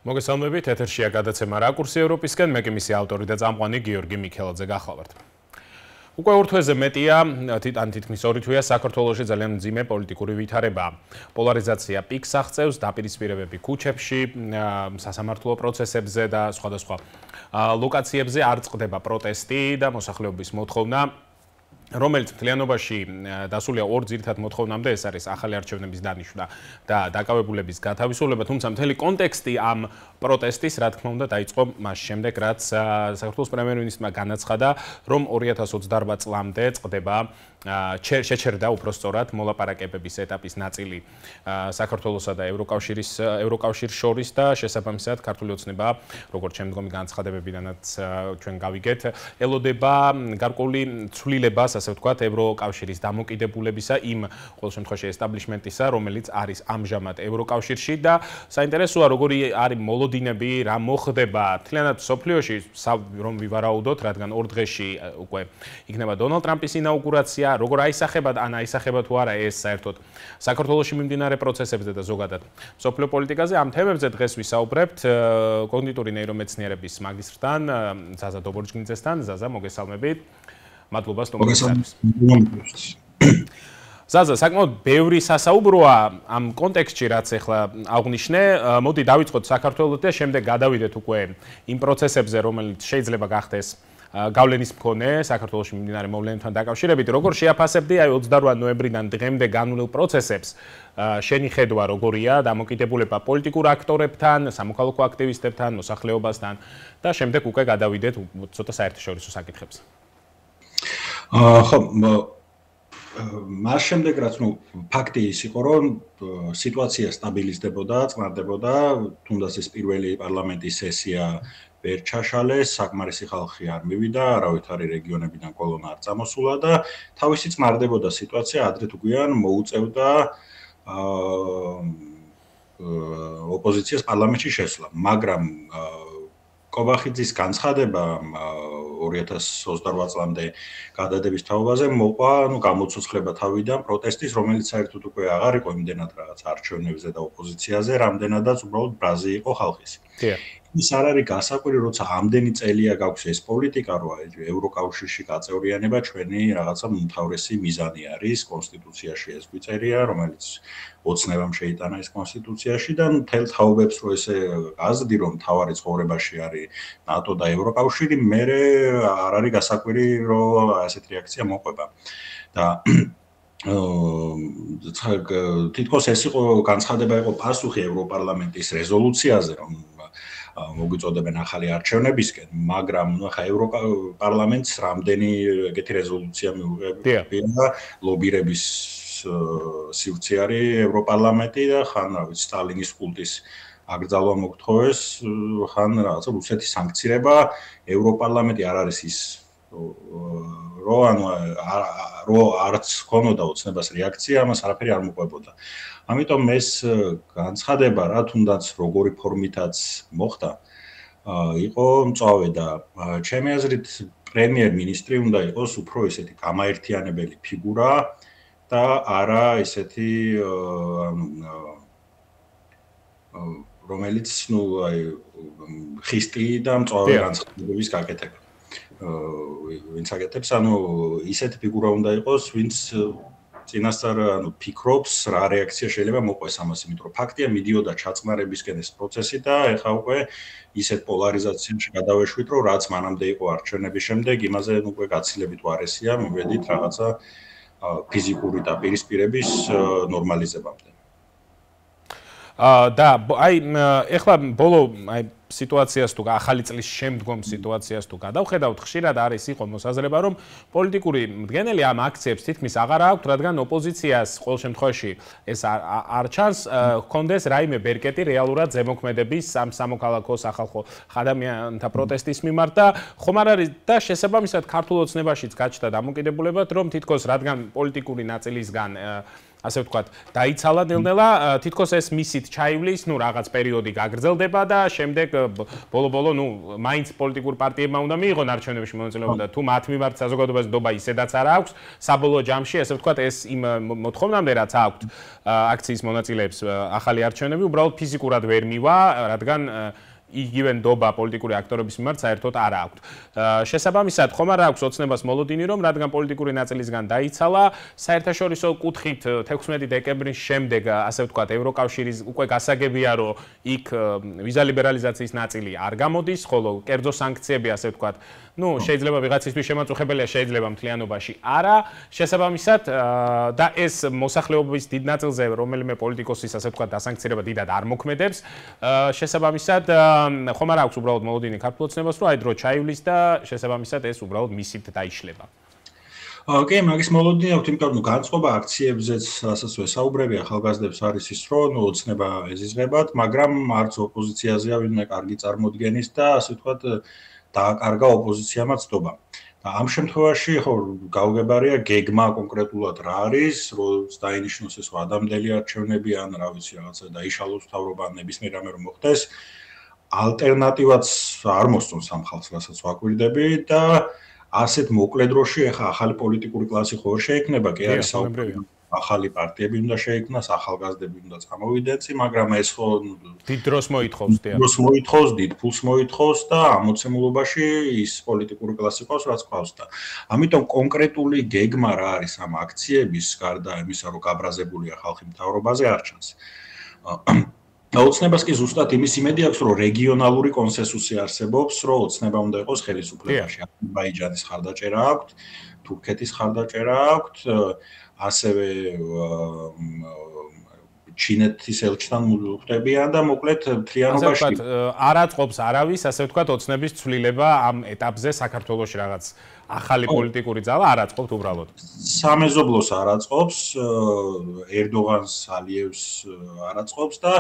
მოგესალმებით, ეთერშია გადაცემა რაკურსი ევროპისკენ, მე კი მისი ავტორი და წამყვანი გიორგი მიქელაძე გახლავართ. უკვე ურთვეზე მეტია, თითქმის 2 თვეა საქართველოში ძალიან მძიმე პოლიტიკური ვითარებაა. პოლარიზაცია პიკს აღწევს, დაპირისპირებები ქუჩებში, სასამართლო პროცესებზე და სხვადასხვა ლოკაციებზე არ წყდება პროტესტი და მოსახლეობის მოთხოვნა, რომელიც მთლიანობაში დასულია 2 ძირითად მოთხოვნამდე, ეს არის ახალი არჩევნების დანიშვნა და დაკავებულების გათავისუფლება, თუმცა მთელი კონტექსტი ამ პროტესტის, რა თქმა უნდა, დაიწყო მას შემდეგ, რაც საქართველოს პრემიერ-მინისტრმა განაცხადა, რომ 2028 წლამდე წყდება შეჩერდა უпростоრად მოლაპარაკებების ეტაპის ნაწილი საქართველოსა და ევროკავშირის შორის და შესაბამისად ქართული ოცნება, როგორც შემდგომი განცხადებებიდანაც ჩვენ გავიგეთ, ელოდება გარკვეული ცვლილებას, ასე ვთქვათ, ევროკავშირის დამოკიდებულებისა იმ ყოველ შემთხვევაში ესტაბლიშმენტისა, რომელიც არის ამჟამად ევროკავშირში და საინტერესოა, როგორი არის მოლოდინები, რა მოხდება მთლიანად მსოფლიოში, რომ ვივარაუდოთ, რადგან 2 დღეში უკვე იქნება დონალდ ტრამპის ინაუგურაცია, როგორ აისახება ან აისახება თუ არა ეს საერთოდ საქართველოში მიმდინარე პროცესებზე და ზოგადად მსოფლიო პოლიტიკაზე. ამ თემებზე დღეს ვისაუბრებთ კოგნიტური ნეირომეცნიერების მაგისტრთან, ზაზა დობორჯგინძესთან. ზაზა, მოგესალმებით. მადლობა სტუმრობისთვის. ზაზა, საკმაოდ ბევრი სასაუბროა ამ კონტექსტში, რაც ახლა აღნიშნე. მოდი დავიწყოთ საქართველოს და შემდეგ გადავიდეთ უკვე იმ პროცესებზე, რომელიც შეიძლება გახდეს გავლენის მქონე საქართველოში მიმდინარე მოვლენებთან დაკავშირებით. როგორ შეაფასებდი აი 28 ნოემბრიდან დღემდე განვლილ პროცესებს? შენი ხედვა როგორია დამოკიდებულება პოლიტიკურ აქტორებთან, სამოქალაქო აქტივისტებთან, მოსახლეობასთან და შემდეგ უკვე გადავიდეთ ცოტა საერთაშორისო საკითხებზე. ხო, მას შემდეგ რაც ფაქტი ის იყო, რომ სიტუაცია სტაბილიზდებოდა, წყნარდებოდა, თუნდაც ეს პირველი პარლამენტის სესია ვერ ჩაშალეს, საკმარისი ხალხი არ მივიდა, არავითარი რეგიონებიდან კოლონა არ წამოსულა და თავისი წყნარდებოდა სიტუაცია, ადრე თუ გვიან მოუწევდა ოპოზიციას პარლამენტში შესვლა, მაგრამ კობახიძის განცხადება 2028 წლამდე გადადების თაობაზე მოყვა, გამოცოცხლება თავიდან პროტესტის, რომელიც საერთოდ უკვე აღარ იყო იმდენად რაღაც არჩევნებზე და ოპოზიციაზე, რამდენადაც უბრალოდ ბრაზი იყო ხალხის. ის არ არის გასაკვირი, როცა ამდენი წელია გაქვს ეს პოლიტიკა, რომ ევროკავშირში გაწევრიანება ჩვენი რაღაცა უმთავრესი მიზანი არის, კონსტიტუციაში ეს გვიწერია, რომელიც ოცნებამ შეიტანა ეს კონსტიტუციაში და მთელ თაობებს რო ესე გაზრდი, რომ თავარი ცხოვრებაში არის ნატო და ევროკავშირი, მერე არ არის გასაკვირი, რომ ასეთი რეაქცია მოყვება. და თითქოს ეს იყო განცხადება იყო პასუხი ევროპარლამენტის რეზოლუციაზე, რომ მოგვიწოდებენ ახალი არჩევნებისკენ, მაგრამ ახლა ევროპარლამენტს რამდენი ეგეთი რეზოლუცია მიუღებია ლობირების სივრცე არის ევროპარლამენტი და ხან რა ვიცი სტალინის კულტის აკრძალვა მოგთხოვეს, ხან რაღაცა რუსეთის სანქცირება, ევროპარლამენტი არ არის ის რო არც ქონოდა ოცნებას რეაქცია, ამას არაფერი არ მოყვებოდა. ამიტომ ეს განცხადება რა თუნდაც როგორი ფორმითაც მოხდა, იყო მწვავე და ჩემი აზრით პრემიერ-მინისტრი უნდა იყოს უფრო ესეთი გამაერთიანებელი ფიგურა და არა ესეთი რომელიც ხისტი და მწვავე განცხადებების გაკეთება. ვინც აკეთებს, ისეთი ფიგურა უნდა იყოს, ვინც წინასწარ ფიქრობს, რა რეაქცია შეიძლება მოყვეს ამას, იმიტომ რომ ფაქტია მიდიოდა ჩაწყნარებისკენ ეს პროცესი და ეხლა უკვე ისეთ პოლარიზაციაში გადავეშვით, რომ რაც მანამდე იყო არჩევნების შემდეგ, იმაზე უკვე გაცილებით უარესია, მივედით რაღაცა ფიზიკური და პირისპირების ნორმალიზებამდე. და აი ეხლა ბოლო სიტუაციას თუ ახალი წლის შემდგომ სიტუაციას თუ გადავხედავთ, ხშირად არის იყო მოსაზრება, რომ პოლიტიკური მდგენელი ამ აქციებს თითქმის აღარ აქვს, რადგან ოპოზიციას ყოველ შემთხვევაში ეს არ ჩანს, ჰქონდეს რაიმე ბერკეტი რეალურად ზემოქმედების სამოქალაქო სახალხო ადამიანთა პროტესტის მიმართ და ხომ არ არის და შესაბამისად ქართულ ოცნებაშიც გაჩნდა დამოკიდებულებად, რომ თითქოს რადგან პოლიტიკური ნაწილისგან ასე ვთქვათ, დაიცალა ნელ-ნელა, თითქოს ეს მისით ჩაივლის, ნუ რაღაც პერიოდი გაგრძელდება და შემდეგ ბოლო-ბოლო, ნუ მაინც პოლიტიკურ პარტიებმა უნდა მიიღონ არჩევნებში მონაწილეობა და თუ მათ მიმართ საზოგადოებას ნდობა ისედაც არ აქვს, საბოლოო ჯამში, ასე ვთქვათ, ეს იმ მოთხოვნამდე რაც აქვთ აქციის მონაწილეებს ახალი არჩევნები, უბრალოდ ფიზიკურად ვერ მივა, რადგან იგივე ნდობა პოლიტიკური აქტორების მიმართ საერთოდ არ აქვთ. შესაბამისად, ხომ არ აქვს ოცნებას მოლოდინი, რომ რადგან პოლიტიკური ნაწილისგან დაიცალა, საერთაშორისო კუთხით 16 დეკემბრის შემდეგ, ასე ვთქვათ, ევროკავშირის უკვე გასაგებია, რომ იქ ვიზა ლიბერალიზაციის ნაწილი არ გამოდის, ხოლო კერძო სანქციები, ასე ვთქვათ, ну, შეიძლება ვიღაცისთვის შემაწუხებელია, შეიძლება მთლიანობაში არა. შესაბამისად, და ეს მოსახლეობის დიდ ნაწილზე რომელიმე პოლიტიკოსის, ასე ვთქვათ, დასანქცირება დიდად არ მოქმედებს. შესაბამისად, ხომ არ აქვს უბრალოდ მოლოდინი ქართულ ოცნებას, რომ აი დრო ჩაივლის და შესაბამისად ეს უბრალოდ მისით დაიშლება. კი, მაგის მოლოდინი აქვს, იმიტომ რომ განწყობა აქციებზეც ასაც ვესაუბრები, ახალგაზრდებს არის ის, რომ ოცნება ეზიზღებათ, მაგრამ არც ოპოზიციაზეა ვინმე კარგი წარმოდგენის და ასე ვთქვათ დააკარგა ოპოზიციამაც ნდობა. და ამ შემთხვევაში ხო გავგებარია გეგმა კონკრეტულად რა არის, რომ დაინიშნოს ეს ადამიანელი არჩევნები ან რა ვიცი რაღაცა დაიშალოს მთავრობა ნებისმიერ რამე რომ მოხდეს. ალტერნატივაც არ მოსწონს ამ ხალხს, რასაც ვაკვირდები და ასეთ მოკლე დროში ახლა ახალი პოლიტიკური კლასი ხო შეექმნება, კი არის საუბარი. ახალი პარტიები უნდა შეიქმნას, ახალგაზრდები უნდა წამოვიდნენ, მაგრამ ეს ხო დიდ დროს მოითხოვს, დროს მოითხოვს, დიდ ფულს მოითხოვს და ამოცემულობაში ის პოლიტიკური კლასი ყავს, რაც ყავს და ამიტომ კონკრეტული გეგმა რა არის ამ აქციების, გარდა იმისა, რომ გაბრაზებულია ხალხი მთავრობაზე არ ჩანს. ოცნებას კი ზუსტად იმის იმედი აქვს, რომ რეგიონალური კონსენსუსი არსებობს, რომ ოცნება უნდა იყოს ხელისუფლებაში. აზერბაიჯანის ხარდაჭერა აქვს, თურქეთის ხარდაჭერა აქვს, ასევე ჩინეთის ელჩთან ხვდებიან და მოკლედ მთლიანობაში არ აწყობს არავის, ასე ვთქვათ, ოცნების ცვლილება ამ ეტაპზე საქართველოში რაღაც ახალი პოლიტიკური ძალა არ აწყობს უბრალოდ. სამეზობლოს არ აწყობს, ერდოღანს, ალიევს არ აწყობს და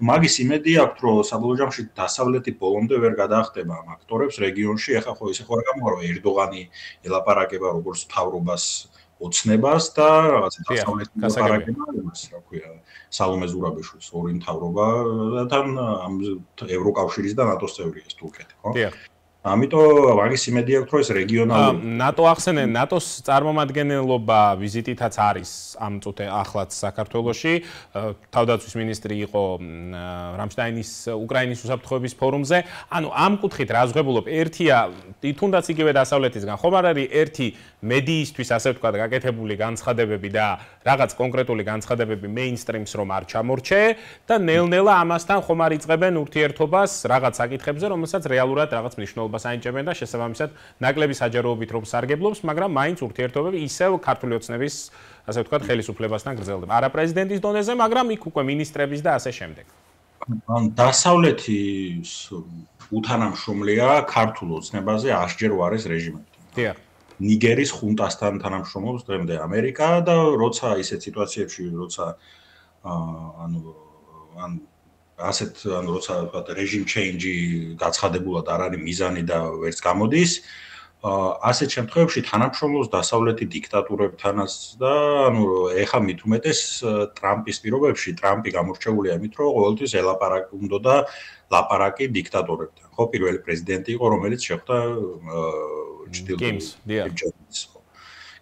მაგის იმედი აქვს, რომ საბოლოო ჯამში დასავლეთი ბოლომდე ვერ გადაახტება ამ აქტორებს რეგიონში. ახლა ხო ისე ხო არ გამოვა, რომ ერდოღანი ელაპარაკება როგორც მთავრობას ოცნებას და რაღაც დასავლეთი ლაპარაკება, რა ქვია, სალომე ზურაბიშვილის ორი მთავრობათან ამ ევროკავშირის და ნატოს წევრია თურქეთი, ხო? დიახ. ამიტომ მაგის იმედი აქვს, რომ ეს რეგიონალური ნატო ახსენე, ნატოს წარმომადგენლობა ვიზიტითაც არის ამ წუთე ახლაც საქართველოში. თავდაცვის მინისტრი იყო რამშტაინის უკრაინის უსაფრთხოების ფორუმზე. ანუ ამ კუთხით რაზღებულობ, ერთია თუნდაც იგივე დასავლეთისგან, ხომ არ არის ერთი მედიისთვის, ასე ვთქვათ, გაკეთებული განცხადებები და რაღაც კონკრეტული განცხადებები მეინსტრიმს რომ არ ჩამორჩე და ნელ-ნელა ამასთან ხომ არ იწყებენ ურთიერთობას რაღაც საკითხებზე, რომელსაც რეალურად რაღაც მნიშვნელობას აინჭებენ და შესაბამისად ნაკლები საჯაროობით რომ სარგებლობს, მაგრამ მაინც ურთიერთობები ისევ ქართული ოცნების, ასე ვთქვათ, ხელისუფლებასთან გრძელდება. არა პრეზიდენტის დონეზე, მაგრამ იქ უკვე მინისტრების და ასე შემდეგ. დასავლეთის უთანამშრომლია ქართულ ოცნებაზე 100 ჯერ უარეს რეჟიმებთან. დიახ. ნიგერის ხუნტასთან თანამშრომლობს დღემდე ამერიკა და როცა ისეთ სიტუაციებში, როცა როცა რეჟიმ ჩეინჯი გაცხადებულად არ არის მიზანი და ვერც გამოდის, ასეთ შემთხვევებში თანამშრომლობს დასავლეთი დიქტატურებთანაც და ეხა მით უმეტეს ტრამპის პირობებში, ტრამპი გამორჩეულია იმით, რომ ყოველთვის ელაპარაკუნდა ლაპარაკი დიქტატორებთან. ხო, პირველი პრეზიდენტი იყო, რომელიც შეხვდა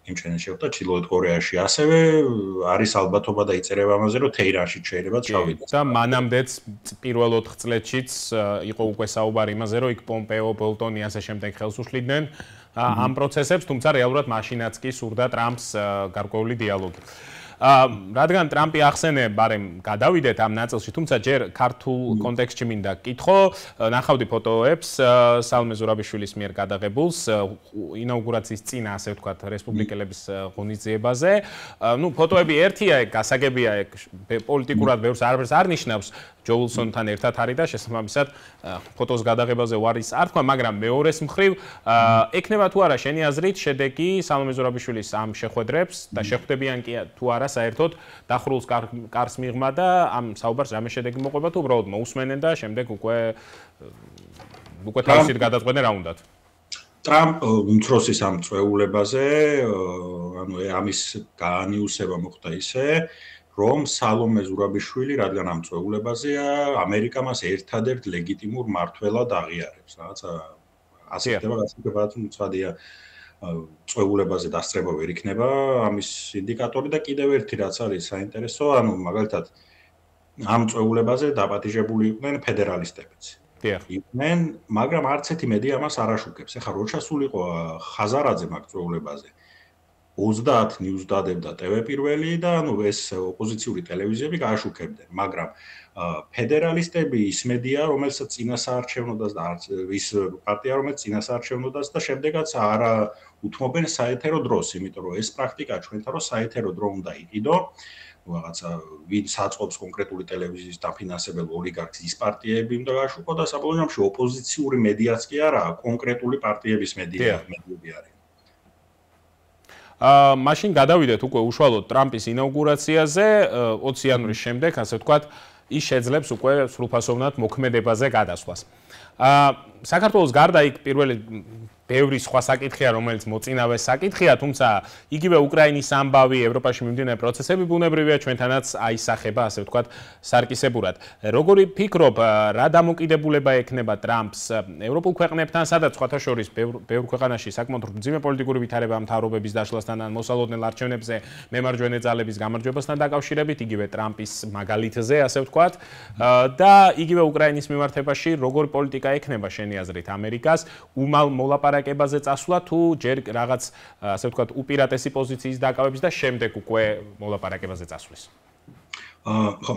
იმჩენში შეხვდა ჩრდილოეთ კორეაში. ასევე არის ალბათობა და იწერება ამაზე, რომ თეირანში შეიძლება ჩავიდოს. და მანამდეც პირველ 4 წლედშიც იყო უკვე საუბარი იმაზე, რომ იქ პომპეო, ბოლტონი ასე შემდეგ ხელს უშლიდნენ ამ პროცესებს, თუმცა რეალურად მაშინაც კი სურდა ტრამპს გარკვეული დიალოგი. რადგან ტრამპი ახსენე, ბარემ გადავიდეთ ამ ნაწილში, თუმცა ჯერ ქართულ კონტექსტში მინდა კითხო, ნახავდი ფოტოებს სალომე ზურაბიშვილის მიერ გადაღებულს ინაუგურაციის წინ, ასე ვთქვათ, რესპუბლიკელების ღონისძიებაზე. ნუ ფოტოები ერთია, გასაგებია, პოლიტიკურად ბევრს არაფერს არ ნიშნავს. ჯო უილსონთან ერთად არის და შესაბამისად ფოტოს გადაღებაზე უარის არ თქვა, მაგრამ მეორეს მხრივ ექნება თუ არა შენი აზრით შედეგი სალომე ზურაბიშვილის ამ შეხვედრებს და შეხვდებიან კი თუ არა საერთოდ დახრულს კარს მიღმა და ამ საუბარს რამე შედეგი მოყვება თუ უბრალოდ მოусმენენ და შემდეგ უკვე თავისით გადაწყვეტენ რა უნდათ. ტრამპ უმცროსის ამ წვეულებაზე, ანუ ამის გაანიუსება მოხდა ისე, რომ სალომე ზურაბიშვილი, რადგან ამ წვეულებაზეა, ამერიკა მას ერთადერთ ლეგიტიმურ მმართველად აღიარებს, რაღაც ასე ხდება, გასაგებად უცადია წვეულებაზე დასწრება ვერ იქნება ამის ინდიკატორი და კიდევ ერთი რაც არის საინტერესო, ანუ მაგალითად ამ წვეულებაზე დაპატიჟებული იყვნენ ფედერალისტებიც. იყვნენ, მაგრამ არც ერთი მედია ამას არ აშუქებს. ეხლა რო ჩასულიყო ხაზარაძე მაგ წვეულებაზე 30 ნიუს დადებდა TV პირველი და ანუ ეს ოპოზიციური ტელევიზიები გააშუქებდნენ, მაგრამ ფედერალისტები ის მედია, რომელსაც წინასაარჩევნოდაც და ის პარტია, რომელიც წინასაარჩევნოდაც და შემდეგაც არ უთმობენ საეთერო დროს, იმიტომ რომ ეს პრაქტიკა ჩვენთან რო საეთერო დრო უნდა იყიდო, რაღაცა ვინ საწყობს კონკრეტული ტელევიზიის დაფინანსებელ ოლიგარქს ის პარტიები უნდა გააშუქო და საბოლოო ჯამში ოპოზიციური მედიაც კი არა, კონკრეტული პარტიების მედიები არის. მაშინ გადავიდეთ უკვე უშუალოდ ტრამპის ინაუგურაციაზე 20 იანვრის შემდეგ, ასე ვთქვათ, ის შეძლებს უკვე სრულფასოვნად მოქმედებაზე გადასვლას. საქართველოს გარდა იქ პირველი ბევრი სხვა საკითხია, რომელიც მოწინავე საკითხია, თუმცა იგივე უკრაინის ამბავი, ევროპაში მიმდინარე პროცესები ბუნებრივია ჩვენთანაც აისახება, ასე ვთქვათ, სარკისებურად. როგორი ფიქრობ, რა დამოკიდებულება ექნება ტრამპს ევროპულ ქვეყნებთან, სადაც სხვათა შორის ბევრ ქვეყანაში საკმაოდ მძიმე პოლიტიკური ვითარება მთავრობების დაშლასთან ან მოსალოდნელ არჩევნებზე მემარჯვენე ძალების გამარჯვებასთან დაკავშირებით, იგივე ტრამპის მაგალითზე, ასე ვთქვათ, და იგივე უკრაინის მიმართებაში როგორი პოლიტიკა ექნება შენი აზრით ამერიკას, უმალ მოლაპარაკებაზე წასვლა თუ ჯერ რაღაც, ასე ვთქვათ, უპირატესი პოზიციის დაკავების და შემდეგ უკვე მოლაპარაკებაზე წასვლის. ხო,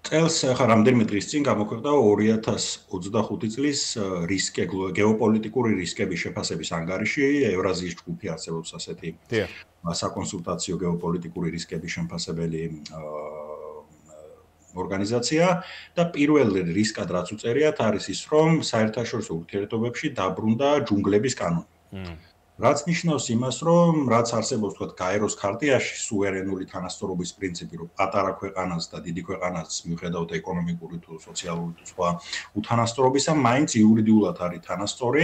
წელს ახლა რამდენიმე დღის წინ გამოქვეყნდა 2025 წლის გეოპოლიტიკური რისკების შეფასების ანგარიში, ევრაზიის ჯგუფი არსებობს ასეთი საკონსულტაციო გეოპოლიტიკური რისკების შემფასებელი ორგანიზაცია და პირველი რისკად რაც უწერიათ არის ის, რომ საერთაშორისო ურთიერთობებში დაბრუნდა ჯუნგლების კანონი. რაც ნიშნავს იმას, რომ რაც არსებობს თქვათ გაეროს ქარტიაში სუვერენული თანასწორობის პრინციპი, რომ პატარა ქვეყანას და დიდი ქვეყანას მიუხედავად ეკონომიკური თუ სოციალური თუ სხვა უთანასწორობისა, მაინც იურიდიულად არის თანასწორი.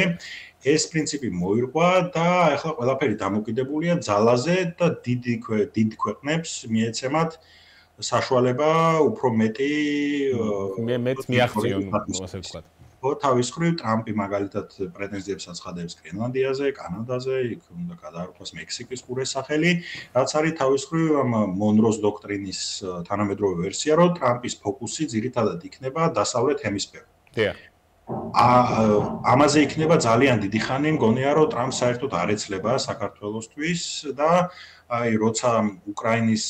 ეს პრინციპი მოირყვა და ახლა ყველაფერი დამოკიდებულია ძალაზე და დიდ ქვეყნებს მიეცემათ საშუალება უფრო მეტი მიაღწიონ, ასე ვთქვათ. თავის მხრივ ტრამპი მაგალითად პრეტენზიებს აცხადებს გრენლანდიაზე, კანადაზე, იქ უნდა გადაარქვას მექსიკის ყურეს სახელი, რაც არის თავის მხრივ ამ მონროს დოქტრინის თანამედროვე ვერსია, რომ ტრამპის ფოკუსი ძირითადად იქნება დასავლეთ ჰემისფეროში. ამაზე იქნება ძალიან დიდი ხანი, მგონია რომ ტრამპს საერთოდ არ ეცლება საქართველოსთვის და აი როცა უკრაინის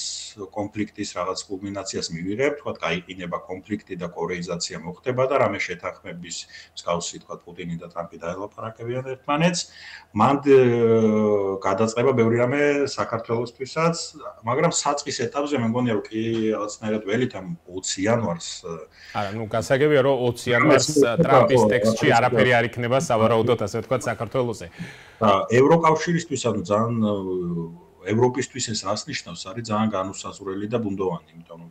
კონფლიქტის რაღაც კულმინაციას მივიღებ, თქვა გაიყინება კონფლიქტი და კორეიზაცია მოხდება და რამე შეთანხმების მსგავსი თქვა პუტინი და ტრამპი დაელაპარაკებიან ერთმანეთს, მან გადაწყება ბევრი რამე საქართველოსთვისაც, მაგრამ საწყის ეტაპზე მე მგონია რომ კი რაღაცნაირად ველით ამ 20 იანვარს არა, ნუ გასაგებია რომ 20 იანვარს ტრამპის ტექსტში არაფერი არ იქნება სავარაუდოდ, ასე ვთქვათ, საქართველოსზე. ევროკავშირისთვის ანუ ძალიან ევროპისთვის ეს რას ნიშნავს, არის ძალიან განუსაზღვრელი და ბუნდოვანი, იმიტომ რომ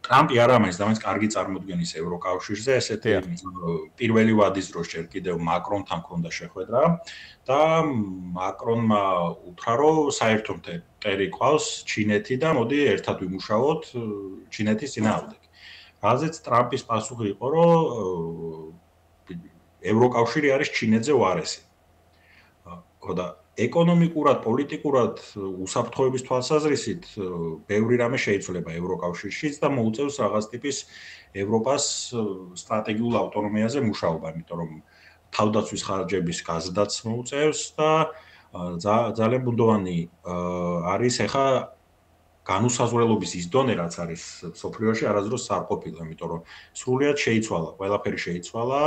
ტრამპი არ ამას და მაინც კარგი წარმოდგენის ევროკავშირზე, ესეთი პირველი ვადის დროს ჯერ კიდევ მაკრონთან ჰქონდა შეხვედრა და მაკრონმა უთხრა, რომ საერთო მტერი ყავს ჩინეთი და მოდი ერთად ვიმუშაოთ ჩინეთის წინააღმდეგ. რაზეც ტრამპის პასუხი იყო, რომ ევროკავშირი არის ჩინეთზე უარესი. ხოდა ეკონომიკურად, პოლიტიკურად უსაფრთხოების თვალსაზრისით ბევრი რამე შეიცვლება ევროკავშირშიც და მოუწევს რაღაც ტიპის ევროპას სტრატეგიულ ავტონომიაზე მუშაობა, იმიტომ რომ თავდაცვის ხარჯების გაზრდაც მოუწევს და ძალიან ბუნდოვანი არის ახლა განუსაზღვრელობის ის დონე, რაც არის სოფლიოში არასდროს არ ყოფილა, იმიტომ რომ სრულიად შეიცვალა, ყველაფერი შეიცვალა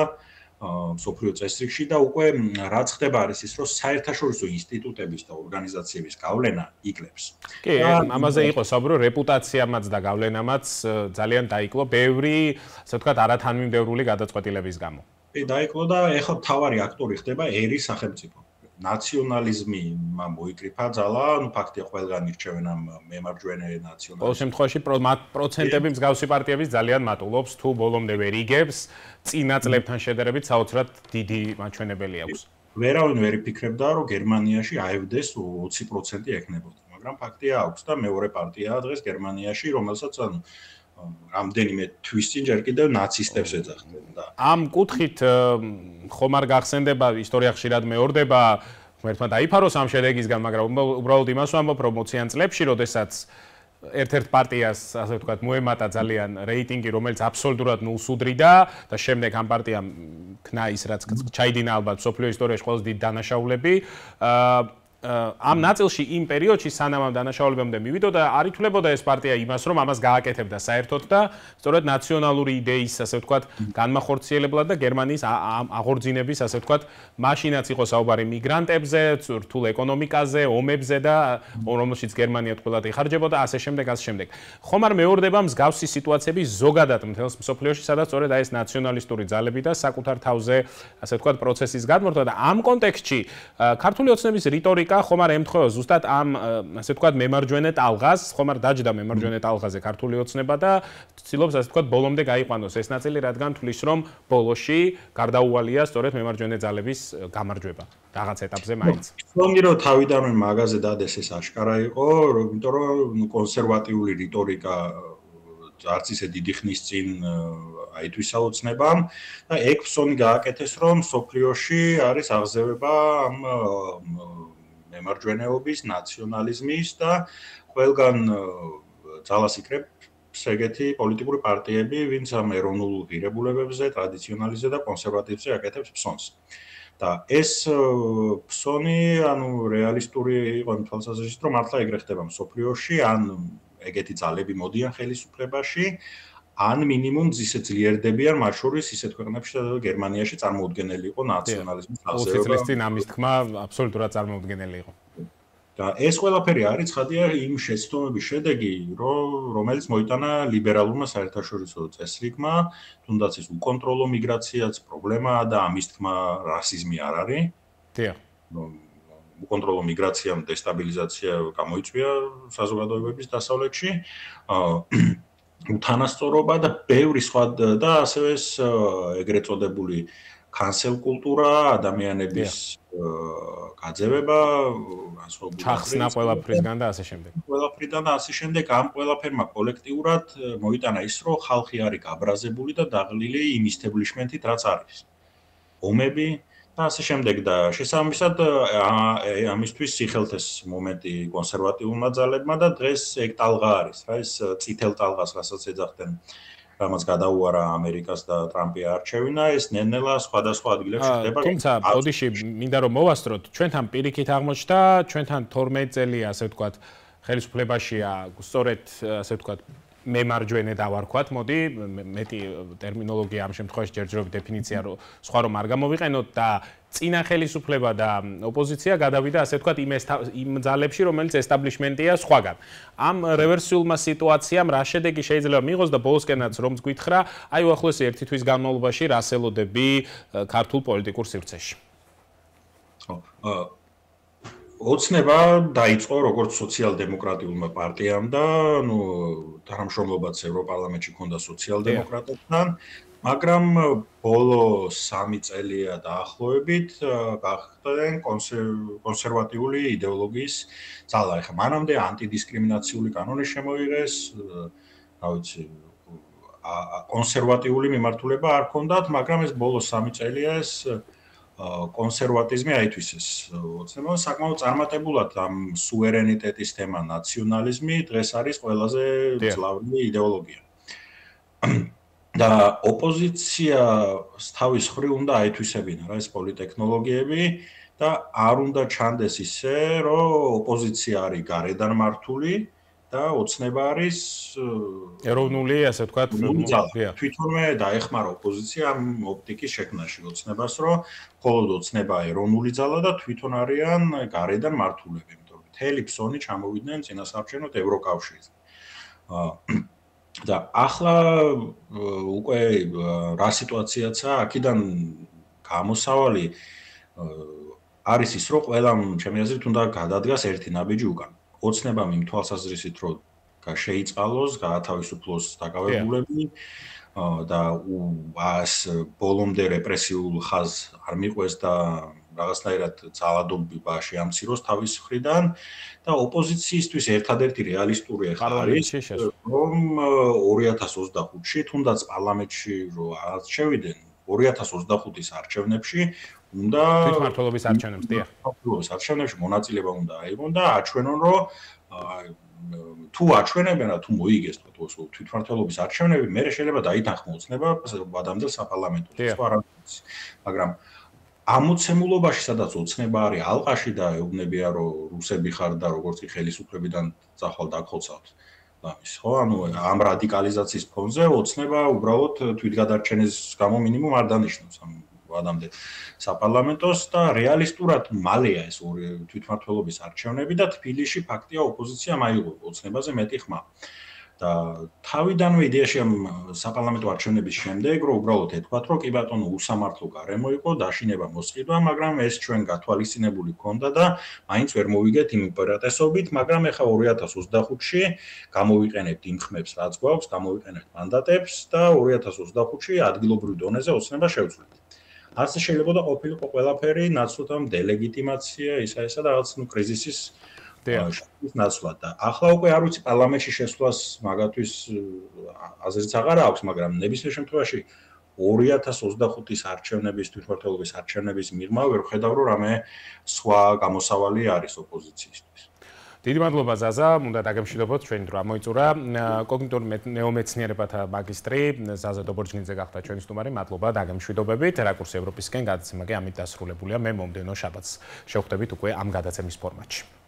სოფლიო წესრიგში და უკვე რაც ხდება არის ის, რომ საერთაშორისო ინსტიტუტების და ორგანიზაციების გავლენა იკლებს. კი, ამაზე იყო საუბარი, რეპუტაციამაც და გავლენამაც ძალიან დაიკლო ბევრი, ასე ვთქვათ, არათანმიმდევრული გადაწყვეტილების გამო. კი, დაიკლო და ეხლა მთავარი აქტორი ხდება ერი სახელმწიფო. ნაციონალიზმი მოიკრიფა ძალა, ну ფაქტია ყველგან ირჩევენ ამ მემარჯვენე ნაციონალიზმს. ყოველ შემთხვევაში პროცენტები მსგავსი პარტიების ძალიან მატულობს, თუ ბოლომდე ვერ იგებს, წინა წლებთან შედარებით საოცრად დიდი მაჩვენებელი აქვს. ვერავინ ვერ იფიქრებდა, რომ გერმანიაში AfD-ს 20% ექნებოდა, მაგრამ მაგრამ ფაქტია აქვს და მეორე პარტიაა დღეს გერმანიაში, რომელსაც რამდენიმე თვის წინ ჯერ კიდევ ნაცისტებს ეძახდნენ და ამ კუთხით ხომ არ გახსენდება ისტორია ხშირად მეორდება ერთმა დაიფაროს ამ შედეგისგან, მაგრამ უბრალოდ იმას ვამბობ, რომ 20-იან წლებში, როდესაც ერთ-ერთ პარტიას, ასე ვთქვათ, მოემატა ძალიან რეიტინგი, რომელიც აბსოლუტურად ნულს უდრიდა და შემდეგ ამ პარტიამ ქნა ის, რაც ჩაიდინა ალბათ მსოფლიო ისტორიაში ყველაზე დიდი დანაშაულები. ამ ნაწილში იმ პერიოდში სანამ ამ დანაშაულებამდე მივიდო და არ ითვლებოდა ეს პარტია იმას, რომ ამას გააკეთებდა საერთოდ და სწორედ ნაციონალური იდეის, ასე ვთქვათ, განმახორციელებლად და გერმანიის აღორძინების, ასე ვთქვათ, მაშინაც იყო საუბარი მიგრანტებზე, რთულ ეკონომიკაზე, ომებზე და რომელშიც გერმანია თბილად იხარჯებოდა, ასე შემდეგ, ასე შემდეგ. ხომ არ მეორდება მსგავსი სიტუაციები ზოგადად მთელს მსოფლიოში, სადაც სწორედ ეს ნაციონალისტური ძალები და საკუთარ თავზე, ასე ვთქვათ, პროცესის გადმორთვა და ამ კონტექსტში ქართული ოცნების რიტორიკა ხომ არ ემთხვევა ზუსტად ამ ასე ვთქვათ მემარჯვენე ტალღას, ხომ არ დაჯდა მემარჯვენე ტალღაზე ქართული ოცნება და ცდილობს ასე ვთქვათ ბოლომდე გაიყვანოს ეს ნაწილი, რადგან თulis რომ ბოლოში გარდაუვალია სწორედ მემარჯვენე ძალების გამარჯვება რაღაც ეტაპზე მაინც. ხომ რომ თავიდანვე მაგაზე დადეს ეს აშკარა იყო, იმიტომ რომ კონსერვატიული რიტორიკა არც ისე დიდი ხნის წინ აითვისა ოცნებამ და ეგ ფსონი გააკეთეს, რომ სოფლიოში არის აღზევება ამ მემარჯვენეობის, ნაციონალიზმის და ყველგან ძალას იკრებს ეგეთი პოლიტიკური პარტიები, ვინც ამ ეროვნულ ღირებულებებზე, ტრადიციონალიზმზე და კონსერვატიზმზე აკეთებს ფსონს. და ეს ფსონი, ანუ რეალისტური იყო იმ თვალსაზრისით, რომ მართლა ეგრე ხდება მსოფლიოში, ან ეგეთი ძალები მოდიან ხელისუფლებაში, ან მინიმუმ ისე ძლიერდებიან მათ შორის ისეთ ქვეყნებში, სადაც გერმანიაში წარმოუდგენელი იყო ნაციონალიზმის აღზევება. 20 წლის წინ ამის თქმა აბსოლუტურად წარმოუდგენელი იყო. და ეს ყველაფერი არის ცხადია იმ შეცდომების შედეგი, რომელიც მოიტანა ლიბერალურმა საერთაშორისო წესრიგმა, თუნდაც ეს უკონტროლო მიგრაციაც პრობლემაა და ამის თქმა რასიზმი არ არის. დიახ. უკონტროლო მიგრაციამ დესტაბილიზაცია გამოიწვია საზოგადოებების დასავლეთში. უთანასწორობა და ბევრი სხვა და ასევე ეს ეგრეთ წოდებული cancel კულტურა, ადამიანების გაძევება, განსხვავებული ჩახსნა ყველაფრისგან და ასე შემდეგ. ყველაფრიდან და ასე შემდეგ ამ ყველაფერმა კოლექტიურად მოიტანა ის, რომ ხალხი არის გაბრაზებული და დაღლილი იმ ისტებლიშმენტით, რაც არის. ომები და ასე შემდეგ და შესაბამისად ამისთვის სიხელთეს მომენტი კონსერვატიულმა ძალებმა და დღეს ეგ ტალღა არის, რა ეს წითელ ტალღას რასაც ეძახდნენ, რამაც გადაუარა ამერიკას და ტრამპი არჩევინა, ეს ნელ-ნელა სხვადასხვა ადგილებში ხდება. თუმცა ბოდიში მინდა რომ მოვასწროთ, ჩვენთან პირიქით აღმოჩნდა, ჩვენთან 12 წელია, ასე ვთქვათ, ხელისუფლებაშია, სწორედ ასე ვთქვათ, მემარჯვენე დავარქვათ, მოდი, მეტი ტერმინოლოგია ამ შემთხვევაში ჯერჯერობით დეფინიცია სხვა რომ არ გამოვიყენოთ და წინა ხელისუფლება და ოპოზიცია გადავიდა, ასე ვთქვათ, იმ ძალებში, რომელიც ესტაბლიშმენტია სხვაგან. ამ რევერსიულმა სიტუაციამ რა შედეგი შეიძლება მიიღოს და ბოლოსკენაც რომც გითხრა, აი უახლოესი ერთი თვის განმავლობაში რას ელოდები ქართულ პოლიტიკურ სივრცეში. ოცნება დაიწყო როგორც სოციალ-დემოკრატიულმა პარტიამ და თანამშრომლობაც ევროპარლამენტში ჰქონდა სოციალ-დემოკრატებთან, მაგრამ ბოლო 3 წელია დაახლოებით გახდნენ კონსერვატიული იდეოლოგიის ძალა. ეხლა მანამდე ანტიდისკრიმინაციული კანონი შემოიღეს, რა ვიცი, კონსერვატიული მიმართულება არ ჰქონდათ, მაგრამ ეს ბოლო 3 წელია ეს კონსერვატიზმი აითვისეს ოცნებამ საკმაოდ წარმატებულად ამ სუვერენიტეტის თემა ნაციონალიზმი დღეს არის ყველაზე მძლავრი იდეოლოგია. და ოპოზიცია თავის მხრივ უნდა აითვისებინა რა ეს პოლიტექნოლოგიები და არ უნდა ჩანდეს ისე რომ ოპოზიცია არის გარედან მართული და ოცნება არის ეროვნული, ასე ვთქვათ, თვითონვე დაეხმარა ოპოზიცია ამ ოპტიკის შექმნაში ოცნებას, რომ მხოლოდ ოცნება ეროვნული ძალა და თვითონ არიან გარედან მართულები, იმიტომ რომ მთელი ფსონი ჩამოვიდნენ წინასაარჩევნოდ ევროკავშირზე. და ახლა უკვე რა სიტუაციაცაა, აქედან გამოსავალი არის ის, რომ ყველამ ჩემი აზრით უნდა გადადგას ერთი ნაბიჯი უკან. ოცნებამ იმ თვალსაზრისით, რომ შეიწყალოს, გაათავისუფლოს დაკავებულები და ბოლომდე რეპრესიულ ხაზს არ მიყვეს და რაღაცნაირად ძალადობა შეამციროს თავის მხრიდან და ოპოზიციისთვის ერთადერთი რეალისტური არის რომ 2025-ში თუნდაც პარლამენტში რო არჩევდნენ 2025-ის არჩევნებში უნდა თვითმმართველობის არჩევნებს დიახ თვითმმართველობის არჩევნებში მონაწილეობა უნდა აიღონ და აჩვენონ რომ თუ აჩვენებენ თუ მოიგეს თვითმმართველობის არჩევნები მე შეიძლება დაითანხმოუცნება ადამიან들 საპარლამენტოში სხვა რაღაც მაგრამ ამოცემულობაში სადაც ოცნება არის ალყაში და ეუბნებიან რომ რუსები ხარ და როგორც კი ხელისუფლებიდან წახვალ დაგხოცავთ ამის ხო ანუ ამ რადიკალიზაციის ფონზე ოცნება უბრალოდ თვითგადარჩენის გამო მინიმუმ არ დანიშნავს ამ ადამიან들 საპარლამენტოს და რეალისტურად მალეა ეს თვითმმართველობის არჩევნები და თბილისში ფაქტია ოპოზიციამ აიღო ოცნებაზე მეტი ხმა და თავიდანვე იდეაში ამ საპარლამენტო არჩევნების შემდეგ რომ უბრალოდ ეთქვათ რომ კი ბატონო უსამართლო გარემო იყო დაშინება მოსყიდვა მაგრამ ეს ჩვენ გათვალისწინებული ქონდა და მაინც ვერ მოვიგეთ იმ უპირატესობით მაგრამ ეხა 2025-ში გამოვიყენებთ იმ ხმებს რაც გვაქვს გამოვიყენებთ მანდატებს და 2025-ში ადგილობრივ დონეზე ოცნება შევძლეთ ასე შეიძლება და ყოფილიყო ყველაფერი ნაცვლად ამ დელეგიტიმაცია ისა და რაღაც ნუ კრიზისის ნაცვლად და ახლა უკვე არ ვიცი პარლამენტში შესვლას მაგათვის აზრიც აღარ აქვს მაგრამ ნებისმიერ შემთხვევაში 2025-ის არჩევნების თვითმმართველობის არჩევნების მიღმა ვერ ხედავ რომ რამე სხვა გამოსავალი არის ოპოზიციისთვის დიდი მადლობა ზაზა, უნდა დაგემშვიდობოთ ჩვენი დრო ამოიწურა. კოგნიტურ ნეომეცნიერებათა მაგისტრი ზაზა დობორჯნიძე გახდა ჩვენი სტუმარი. მადლობა დაგემშვიდობებით. რაკურსი ევროპისკენ გადაცემა კი ამით დასრულებულია. მე მომდევნო შაბათს შევხვდებით უკვე ამ გადაცემის ფორმატში.